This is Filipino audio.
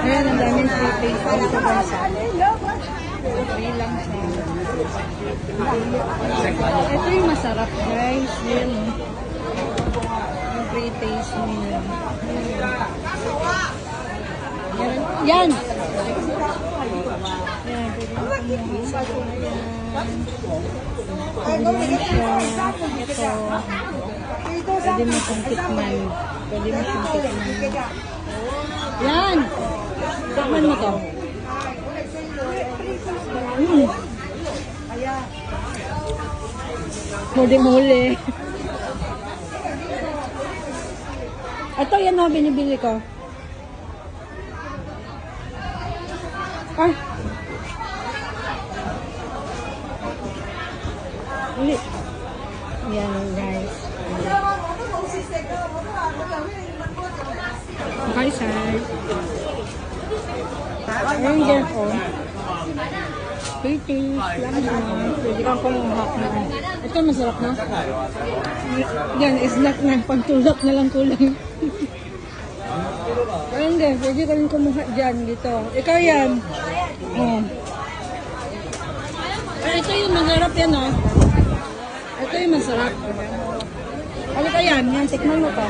Ayan, ang daming free taste dito guys. Free lang siya. Ito yung masarap guys. Yan. Yung free taste nila. Yan! Yan! Yan, pwede mo kumuha. Pwede mo siya. Ito. Pwede mo siyang tikman. Pwede mo siyang tikman. Yan! Tikman mo to. Huli-huli. Ito yan o, binibili ko. Ay! Ulit. Yan guys. Okay, sir. Ayun dyan po. Pretty. Lang na. Pwede kang kumuha na. Ito masarap na. Yan, snack na. Pagtulak na lang kulang. Ayun din. Pwede ka rin kumuha dyan dito. Ikaw yan. Oh. Ay, ito yung masarap yan oh. Ito yung masarap. Ano ka yan? Yan, tikman mo pa.